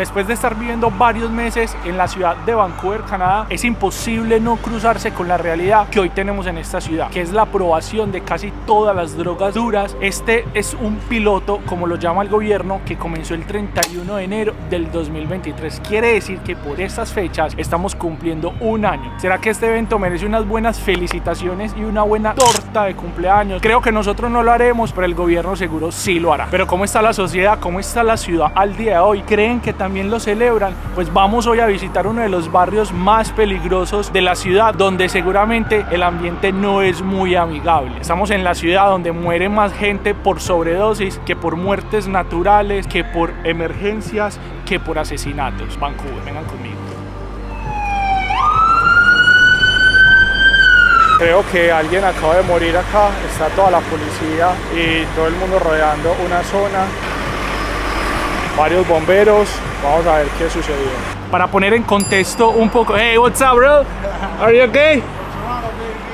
Después de estar viviendo varios meses en la ciudad de Vancouver, Canadá, es imposible no cruzarse con la realidad que hoy tenemos en esta ciudad, que es la aprobación de casi todas las drogas duras. Este es un piloto, como lo llama el gobierno, que comenzó el 31 de enero del 2023. Quiere decir que por estas fechas estamos cumpliendo un año. ¿Será que este evento merece unas buenas felicitaciones y una buena torta de cumpleaños? Creo que nosotros no lo haremos, pero el gobierno seguro sí lo hará. Pero ¿cómo está la sociedad? ¿Cómo está la ciudad al día de hoy? ¿Creen que también lo celebran? Pues vamos hoy a visitar uno de los barrios más peligrosos de la ciudad, donde seguramente el ambiente no es muy amigable. Estamos en la ciudad donde muere más gente por sobredosis que por muertes naturales, que por emergencias, que por asesinatos. Vancouver, vengan conmigo. Creo que alguien acaba de morir acá, está toda la policía y todo el mundo rodeando una zona, varios bomberos. Vamos a ver qué sucedió. Para poner en contexto un poco, hey, what's up, bro? Are you okay?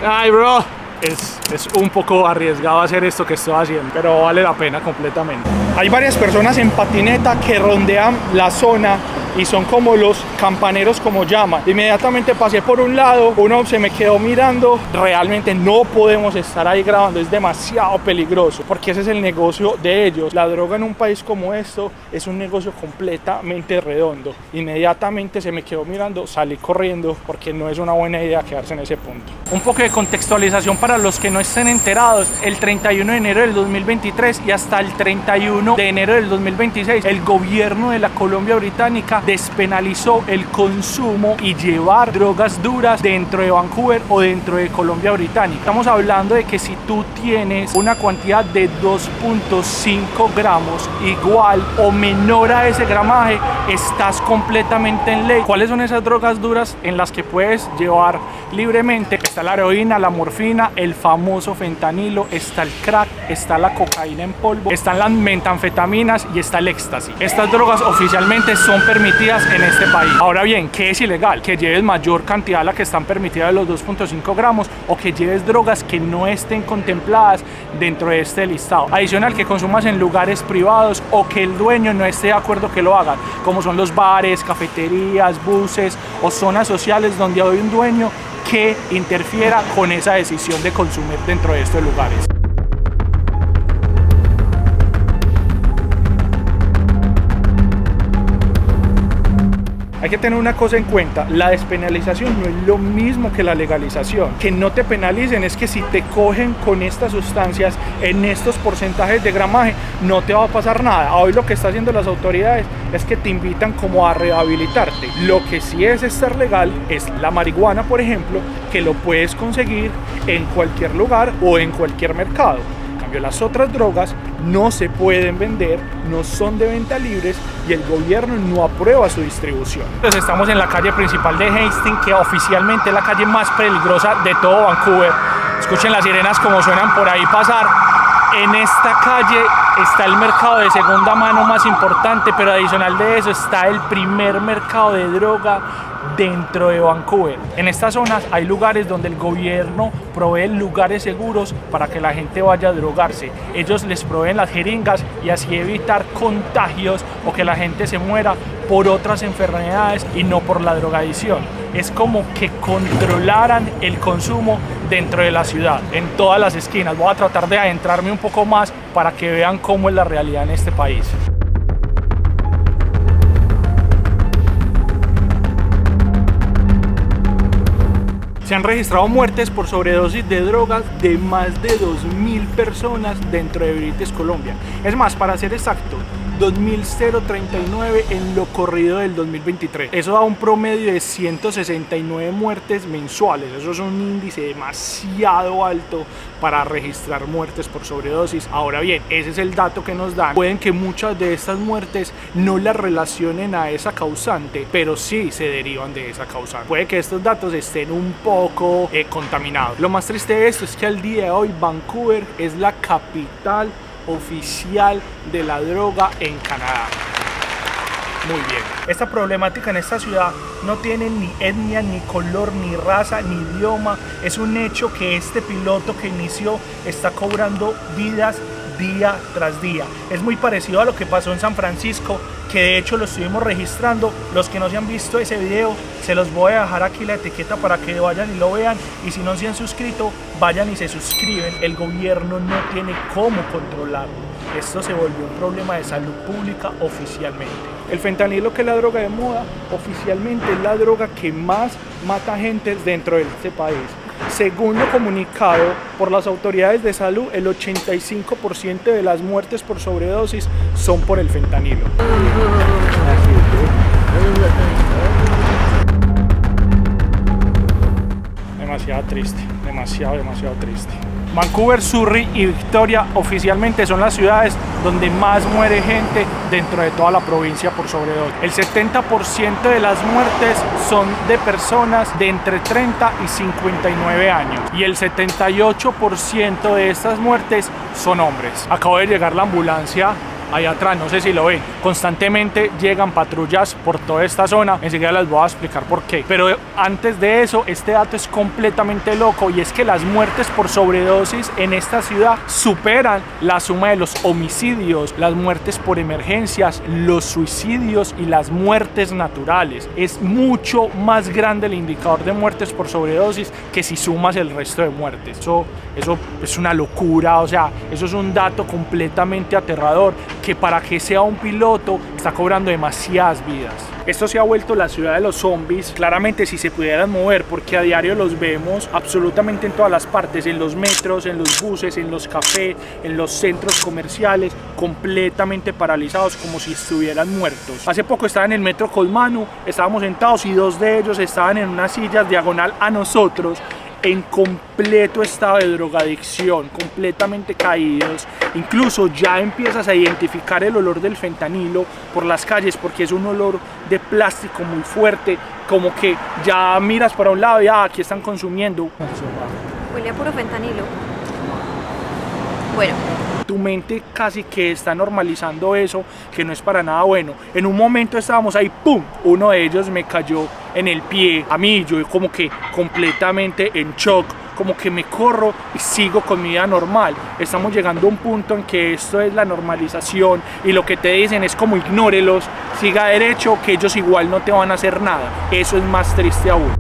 Hi, bro. Es un poco arriesgado hacer esto que estoy haciendo, pero vale la pena completamente. Hay varias personas en patineta que rondean la zona y son como los campaneros, como llaman. Inmediatamente pasé por un lado, uno se me quedó mirando. Realmente no podemos estar ahí grabando, es demasiado peligroso, porque ese es el negocio de ellos. La droga en un país como esto es un negocio completamente redondo. Inmediatamente se me quedó mirando, salí corriendo, porque no es una buena idea quedarse en ese punto. Un poco de contextualización para los que no estén enterados: el 31 de enero del 2023 y hasta el 31 de enero del 2026, el gobierno de la Colombia Británica despenalizó el consumo y llevar drogas duras dentro de Vancouver o dentro de Colombia Británica. Estamos hablando de que si tú tienes una cantidad de 2.5 gramos igual o menor a ese gramaje, estás completamente en ley. ¿Cuáles son esas drogas duras en las que puedes llevar libremente? Está la heroína, la morfina, el famoso fentanilo, está el crack, está la cocaína en polvo, están las metanfetaminas y está el éxtasis. Estas drogas oficialmente son permitidas en este país. Ahora bien, ¿qué es ilegal? Que lleves mayor cantidad a la que están permitidas de los 2.5 gramos o que lleves drogas que no estén contempladas dentro de este listado. Adicional, que consumas en lugares privados o que el dueño no esté de acuerdo que lo hagan, como son los bares, cafeterías, buses o zonas sociales donde hay un dueño que interfiera con esa decisión de consumir dentro de estos lugares. Hay que tener una cosa en cuenta: la despenalización no es lo mismo que la legalización. Que no te penalicen es que si te cogen con estas sustancias en estos porcentajes de gramaje, no te va a pasar nada. Hoy lo que están haciendo las autoridades es que te invitan como a rehabilitarte. Lo que sí es estar legal es la marihuana, por ejemplo, que lo puedes conseguir en cualquier lugar o en cualquier mercado. Las otras drogas no se pueden vender, no son de venta libres y el gobierno no aprueba su distribución. Entonces estamos en la calle principal de Hastings, que oficialmente es la calle más peligrosa de todo Vancouver. Escuchen las sirenas como suenan por ahí pasar. En esta calle está el mercado de segunda mano más importante, pero adicional de eso está el primer mercado de droga dentro de Vancouver. En estas zonas hay lugares donde el gobierno provee lugares seguros para que la gente vaya a drogarse. Ellos les proveen las jeringas y así evitar contagios o que la gente se muera por otras enfermedades y no por la drogadicción. Es como que controlaran el consumo dentro de la ciudad, en todas las esquinas. Voy a tratar de adentrarme un poco más para que vean cómo es la realidad en este país. Se han registrado muertes por sobredosis de drogas de más de 2.000 personas dentro de British Columbia. Es más, para ser exacto, 2.039 en lo corrido del 2023. Eso da un promedio de 169 muertes mensuales. Eso es un índice demasiado alto para registrar muertes por sobredosis. Ahora bien, ese es el dato que nos dan. Pueden que muchas de estas muertes no las relacionen a esa causante, pero sí se derivan de esa causante. Puede que estos datos estén un poco contaminados. Lo más triste de esto es que al día de hoy Vancouver es la capital oficial de la droga en Canadá. Muy bien. Esta problemática en esta ciudad no tiene ni etnia, ni color, ni raza, ni idioma. Es un hecho que este piloto que inició está cobrando vidas día tras día. Es muy parecido a lo que pasó en San Francisco, que de hecho lo estuvimos registrando. Los que no se han visto ese video, se los voy a dejar aquí la etiqueta para que vayan y lo vean, y si no se han suscrito, vayan y se suscriben. El gobierno no tiene cómo controlarlo. Esto se volvió un problema de salud pública oficialmente. El fentanilo, que es la droga de moda, oficialmente es la droga que más mata gente dentro de este país. Según lo comunicado por las autoridades de salud, el 85% de las muertes por sobredosis son por el fentanilo. Demasiado triste, demasiado triste. Vancouver, Surrey y Victoria oficialmente son las ciudades donde más muere gente dentro de toda la provincia por sobredosis. El 70% de las muertes son de personas de entre 30 y 59 años y el 78% de estas muertes son hombres. Acabo de llegar la ambulancia allá atrás, no sé si lo ven, constantemente llegan patrullas por toda esta zona, enseguida les voy a explicar por qué. Pero antes de eso, este dato es completamente loco, y es que las muertes por sobredosis en esta ciudad superan la suma de los homicidios, las muertes por emergencias, los suicidios y las muertes naturales. Es mucho más grande el indicador de muertes por sobredosis que si sumas el resto de muertes. Eso es una locura, o sea, eso es un dato completamente aterrador, que para que sea un piloto está cobrando demasiadas vidas. Esto se ha vuelto la ciudad de los zombies, claramente si se pudieran mover, porque a diario los vemos absolutamente en todas las partes, en los metros, en los buses, en los cafés, en los centros comerciales, completamente paralizados como si estuvieran muertos. Hace poco estaba en el metro Colmanu, estábamos sentados y dos de ellos estaban en unas sillas diagonal a nosotros, en completo estado de drogadicción, completamente caídos. Incluso ya empiezas a identificar el olor del fentanilo por las calles, porque es un olor de plástico muy fuerte, como que ya miras para un lado y aquí están consumiendo. Huele a puro fentanilo. Bueno, tu mente casi que está normalizando eso, que no es para nada bueno. En un momento estábamos ahí, ¡pum! Uno de ellos me cayó en el pie. A mí, yo como que completamente en shock, como que me corro y sigo con mi vida normal. Estamos llegando a un punto en que esto es la normalización y lo que te dicen es como ignórelos, siga derecho, que ellos igual no te van a hacer nada. Eso es más triste aún.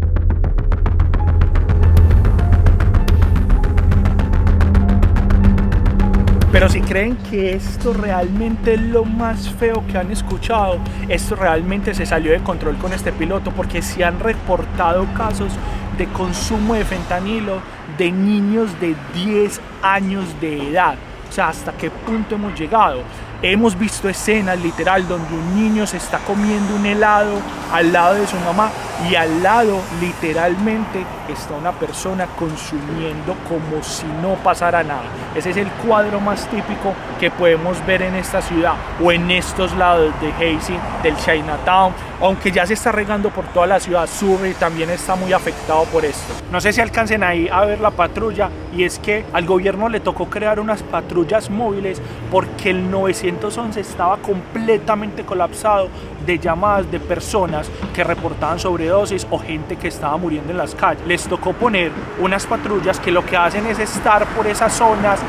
Pero si creen que esto realmente es lo más feo que han escuchado, esto realmente se salió de control con este piloto, porque se han reportado casos de consumo de fentanilo de niños de 10 años de edad. O sea, ¿hasta qué punto hemos llegado? Hemos visto escenas literal donde un niño se está comiendo un helado al lado de su mamá y al lado literalmente está una persona consumiendo como si no pasara nada. Ese es el cuadro más típico que podemos ver en esta ciudad o en estos lados de Hazy, del Chinatown, aunque ya se está regando por toda la ciudad. Surrey también está muy afectado por esto. No sé si alcancen ahí a ver la patrulla, y es que al gobierno le tocó crear unas patrullas móviles porque el 911 estaba completamente colapsado de llamadas de personas que reportaban sobredosis o gente que estaba muriendo en las calles. Les tocó poner unas patrullas que lo que hacen es estar por esas zonas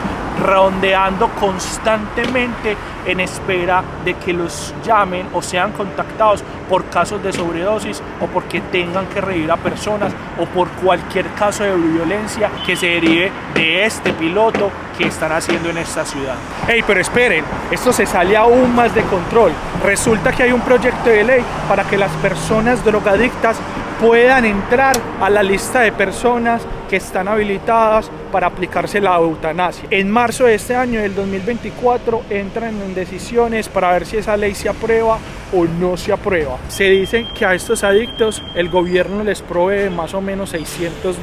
rondeando constantemente en espera de que los llamen o sean contactados por casos de sobredosis o porque tengan que revivir a personas o por cualquier caso de violencia que se derive de este piloto que están haciendo en esta ciudad. Hey, pero esperen, esto se sale aún más de control. Resulta que hay un proyecto de ley para que las personas drogadictas puedan entrar a la lista de personas que están habilitadas para aplicarse la eutanasia. En marzo de este año, del 2024, entran en decisiones para ver si esa ley se aprueba o no se aprueba. Se dice que a estos adictos el gobierno les provee más o menos $600,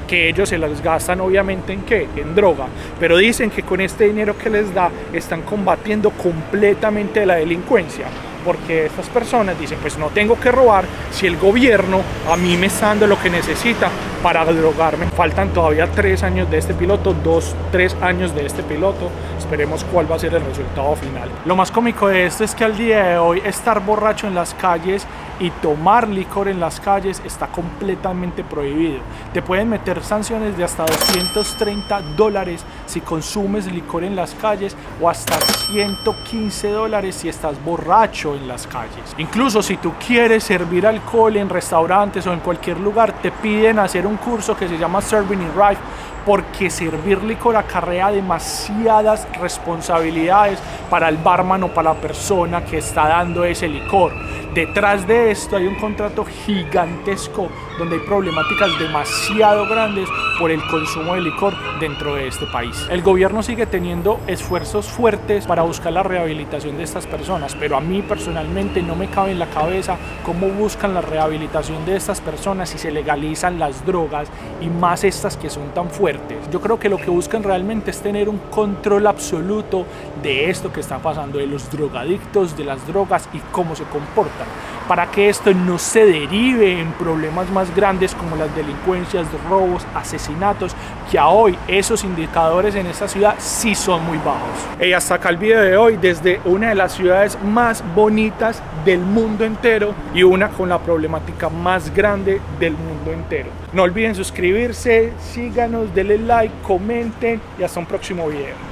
que ellos se las gastan obviamente ¿en qué? En droga, pero dicen que con este dinero que les da están combatiendo completamente la delincuencia, porque estas personas dicen, pues no tengo que robar si el gobierno a mí me está dando lo que necesita para drogarme. Faltan todavía 3 años de este piloto, 2-3 años de este piloto. Esperemos cuál va a ser el resultado final. Lo más cómico de esto es que al día de hoy estar borracho en las calles y tomar licor en las calles está completamente prohibido. Te pueden meter sanciones de hasta $230 si consumes licor en las calles o hasta $115 si estás borracho en las calles. Incluso si tú quieres servir alcohol en restaurantes o en cualquier lugar, te piden hacer un curso que se llama Serving in Life, porque servir licor acarrea demasiadas responsabilidades para el barman o para la persona que está dando ese licor. Detrás de esto hay un contrato gigantesco donde hay problemáticas demasiado grandes por el consumo de licor dentro de este país. El gobierno sigue teniendo esfuerzos fuertes para buscar la rehabilitación de estas personas, pero a mí personalmente no me cabe en la cabeza cómo buscan la rehabilitación de estas personas si se legalizan las drogas y más estas que son tan fuertes. Yo creo que lo que buscan realmente es tener un control absoluto de esto que está pasando, de los drogadictos, de las drogas y cómo se comportan, para que esto no se derive en problemas más grandes como las delincuencias, robos, asesinatos, que a hoy esos indicadores en esta ciudad sí son muy bajos. Y hasta acá el video de hoy desde una de las ciudades más bonitas del mundo entero y una con la problemática más grande del mundo entero. No olviden suscribirse, síganos, denle like, comenten y hasta un próximo video.